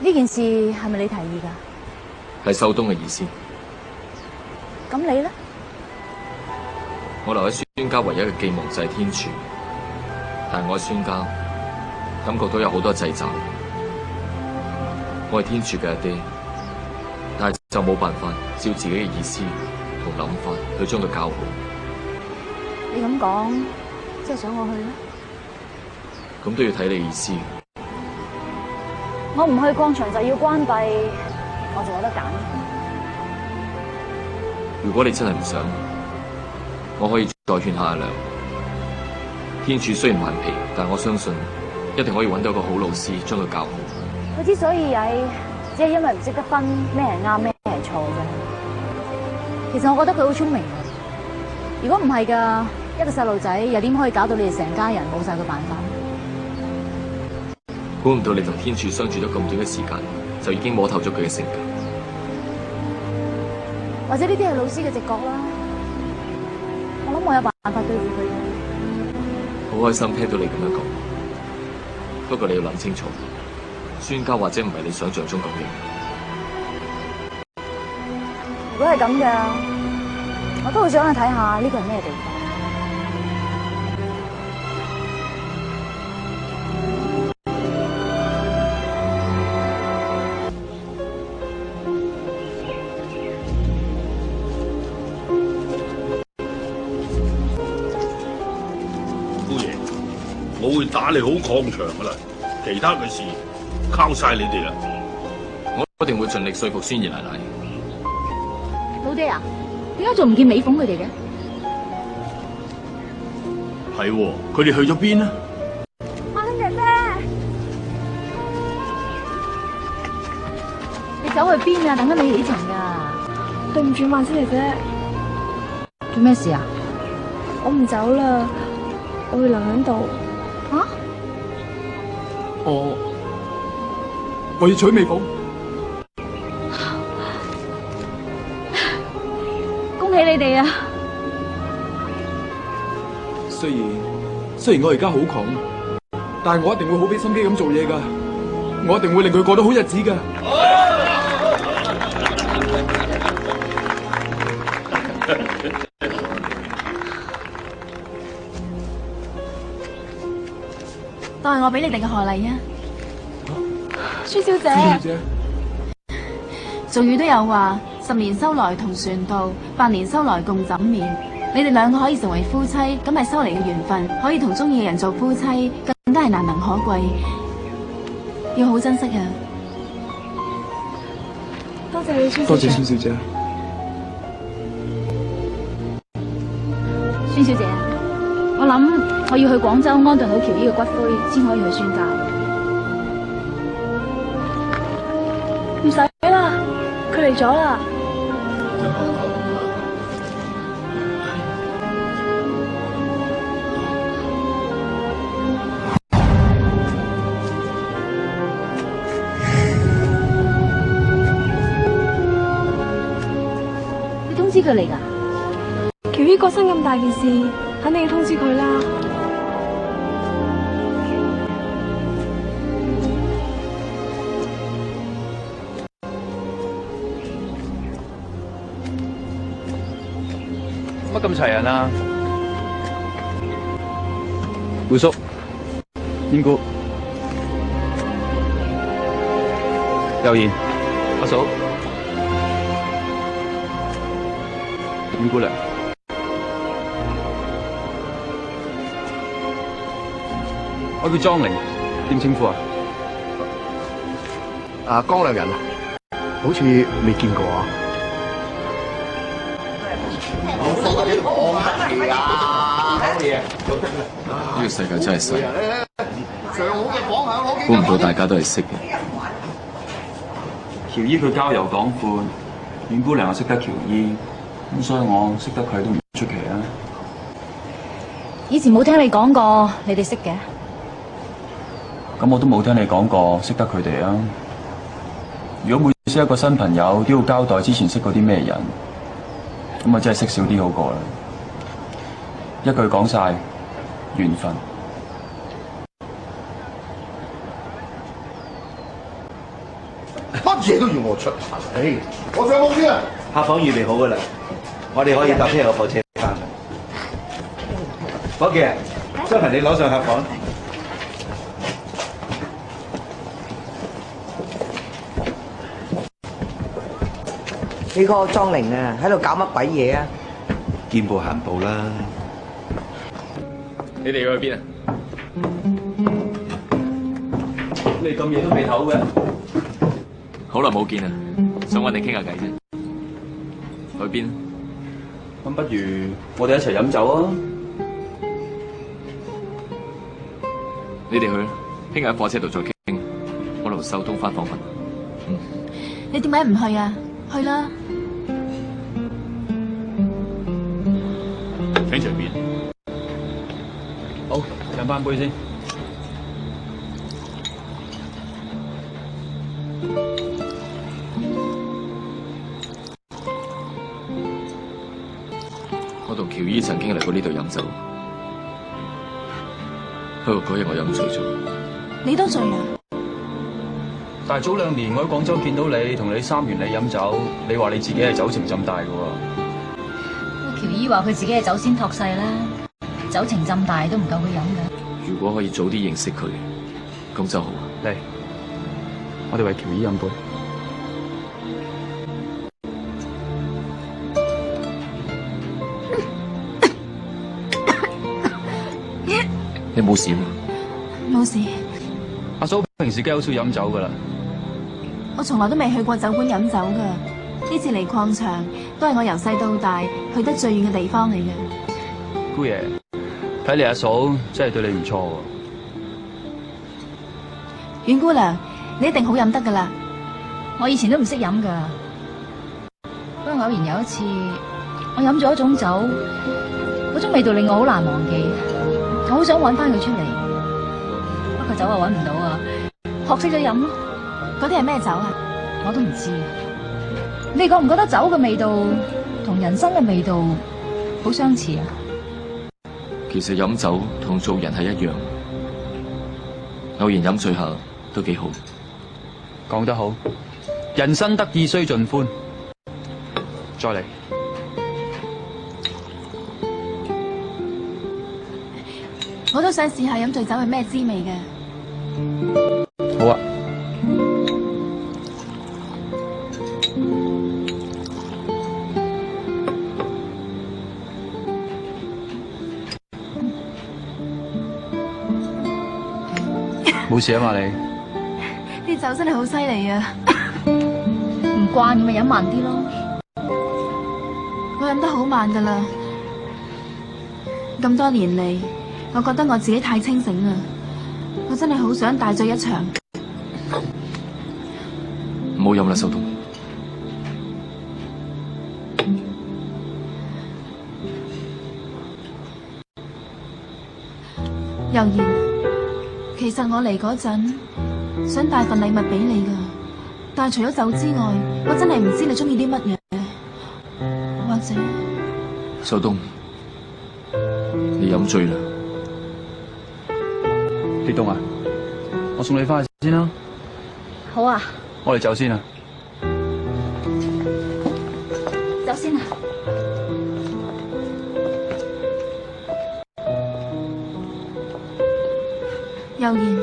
呢件事係咪你提議㗎？係秀東嘅意思。咁你咧？我留喺孫家唯一嘅寄望就係天柱，但係我喺孫家感覺到有好多掣肘。我係天柱嘅阿爹，但係就冇辦法照自己嘅意思同諗法去將佢教好。你咁講，即係想我去咩？咁都要睇你意思。我唔去礦場就要關閉，我仲有得揀。如果你真係唔想，我可以再勸下阿良。天柱雖然頑皮，但我相信一定可以揾到一個好老師將佢教好。佢之所以曳，只係因為唔識得分咩係啱，咩係錯啫。其實我覺得佢好聰明嘅。如果唔係㗎，一個細路仔又點可以搞到你哋成家人冇晒個辦法？估唔到你同天柱相處咗咁短嘅時間，就已經摸透咗佢嘅性格。或者呢啲係老師嘅直覺啦。我諗我有辦法對付佢。好開心聽到你咁樣講，不過你要諗清楚，孫家或者唔係你想象中咁樣。如果係咁嘅，我都好想去睇下呢個係咩地方。我會打理好礦場噶啦，其他嘅事靠晒你哋啦。我一定會盡力說服孫爺奶奶。老爹啊，點解仲唔見美鳳佢哋嘅？係喎，佢哋去咗邊啊？萬星姐姐，你走去邊啊？等緊你起程噶。對唔住，萬星姐姐，做咩事啊？我唔走啦，我會留喺度。啊？我要娶美鳳。恭喜你哋啊！雖然我而家好窮，但係我一定會好俾心機咁做嘢噶，我一定會令佢過到好日子噶。當係我俾你哋嘅賀禮啊！舒小姐，小姐，俗語都有話，10年修來同船渡，8年修來共枕眠。你哋兩個可以成為夫妻，咁係修嚟嘅緣分，可以同中意嘅人做夫妻，更加係難能可貴，要好珍惜啊！多謝你，舒多謝孫小姐。孫小姐，我諗我要去廣州安頓好喬姨嘅骨灰，先可以去孫家。唔使啦，佢嚟咗啦。你通知佢嚟㗎？喬姨過身咁大件事，肯定要通知佢啦。乜咁齊人啊？姑叔、燕姑、幼賢、阿嫂、燕姑娘，我叫莊玲，點稱呼啊？江亮人，好似未見過啊。呢個世界真係細，估唔到大家都係識嘅。喬姨佢交遊廣闊，燕姑娘又識得喬姨，咁所以我識得佢都唔出奇啊。以前冇聽你講過你哋識嘅。咁我都冇聽你講過識得佢哋啊。如果每識一個新朋友都要交代之前識過啲咩人，咁啊真係識少啲好過啦。一句講晒，緣分。嘢都要我出。唉，我上屋先啊！客房預備好噶啦，我哋可以搭聽日嘅火車翻。伙計，將行李攞上客房。你個莊玲啊，喺度搞乜鬼嘢啊？見步行步啦。你哋要去邊啊？你咁夜都未唞嘅？好耐冇見啊，想揾你傾下偈啫。去邊？咁不如我哋一齊飲酒啊！你哋去啦，聽日喺火車度再傾。我同秀東翻房瞓。你點解唔去啊？去啦！請隨便。好，飲翻杯先。我同喬姨曾經嚟過呢度飲酒，不過嗰日我飲醉咗。你都醉啊？但係早2年我喺廣州見到你，同你3元里飲酒，你話你自己係酒情浸大嘅喎。喬姨話佢自己係酒仙託世啦，酒情浸大都唔夠佢飲㗎。如果可以早啲認識佢，咁就好。嚟，我哋為喬姨飲杯。你冇事嘛？冇事，阿嫂平時梗係好少飲酒㗎啦。我從來都未去過酒館飲酒㗎。呢次嚟礦場都係我由細到大去得最遠嘅地方嚟嘅。姑爺，睇嚟阿嫂真係對你唔錯喎。阮姑娘，你一定好飲得㗎啦。我以前都唔識飲㗎，不過偶然有一次，我飲咗一種酒，嗰種味道令我好難忘記。我好想揾翻佢出嚟，不過酒啊揾唔到啊，學識咗飲咯。嗰啲係咩酒啊？我都唔知。你覺唔覺得酒嘅味道同人生嘅味道好相似啊？其實飲酒同做人係一樣，偶然飲醉下都幾好。講得好，人生得意須盡歡。再嚟。我都想試下飲醉酒係咩滋味嘅。好啊。冇事啊嘛你？啲酒真係好犀利啊！唔慣咪飲慢啲咯。我飲得好慢噶啦，咁多年嚟，我覺得我自己太清醒啦，我真係好想大醉一場。唔好飲啦，秀東。悠然，其實我嚟嗰陣想帶份禮物俾你噶，但係除咗酒之外，我真係唔知你中意啲乜嘢，或者……秀東，你飲醉啦。鐵東啊，我送你翻去先啦。好啊，我哋走先啊。走先啊。悠然，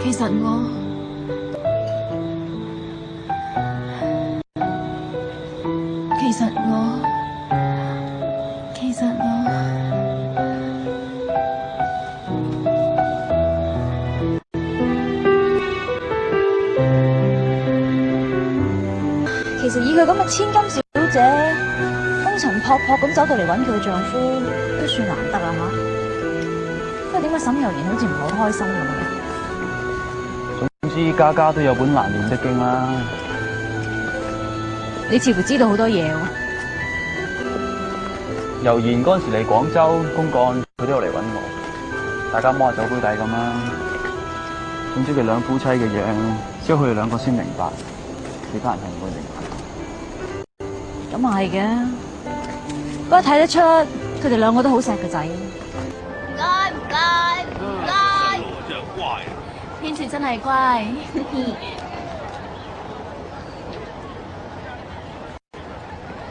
其實我其實以佢咁嘅千金小姐，風塵僕僕咁走到嚟揾佢嘅丈夫，都算難得啦吓。不過點解沈悠然好似唔好開心咁嘅？總之家家都有本難念的經啦。你似乎知道好多嘢喎。悠然嗰陣時嚟廣州公幹，佢都有嚟揾我，大家摸下酒杯底咁啦。總之佢兩夫妻嘅樣，只有佢哋兩個先明白，其他人係唔會明白。咁啊係嘅，不過睇得出佢哋兩個都好錫個仔。唔該唔該唔該，真係乖。天柱真係乖。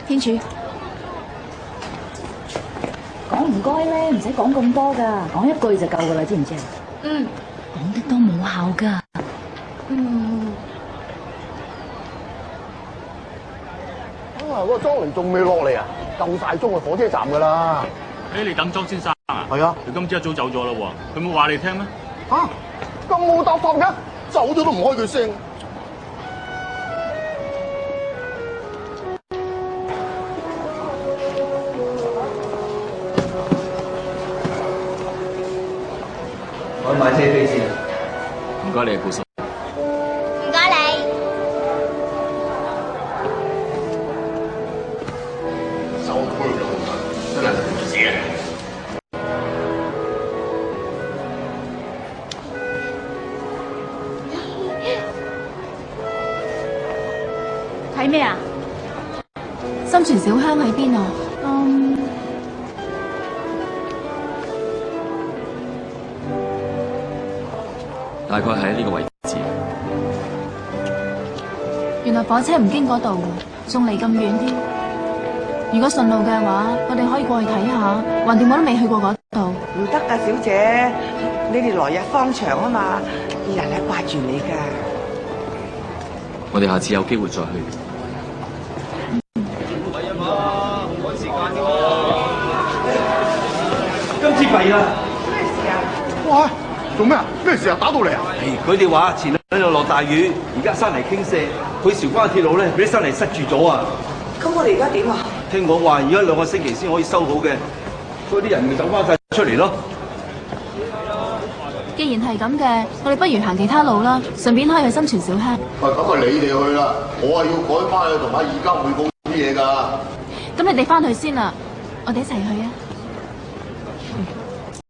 天柱，講唔該咧，唔使講咁多㗎，講一句就夠㗎啦，知唔知啊？嗯，講得多冇效㗎。嗰個莊玲仲未落嚟啊？夠晒鐘去火車站㗎啦。你等莊先生啊？係啊，佢今朝一早走咗啦喎，佢冇話你聽咩？嚇，咁冇搭檔嘅，走咗都唔開佢聲。我買車飛先。唔該你啊，顧生。唔該你。收區嘅老闆真係唔知嘅。睇咩啊？深泉小香喺邊啊？大概喺呢個位置。原來火車唔經嗰度，仲嚟咁遠添。如果順路嘅話，我哋可以過去睇下，橫掂我都未去過嗰度。唔得㗎，小姐，你哋來日方長啊嘛，人係掛住你㗎。我哋下次有機會再去。今次弊啦！咩事啊？哇！做咩啊？咩事啊？打到嚟啊？佢哋話前兩日落大雨，而家山泥傾瀉，去韶關鐵路咧俾啲山泥塞住咗啊！咁我哋而家點啊？聽講話而家2個星期先可以修好嘅，所以啲人咪走翻晒出嚟咯。既然係咁嘅，我哋不如行其他路啦，順便可以去深泉小香。喂，咁啊你哋去啦，我係要趕翻去同阿二家匯報啲嘢㗎。咁你哋翻去先啦，我哋一齊去啊！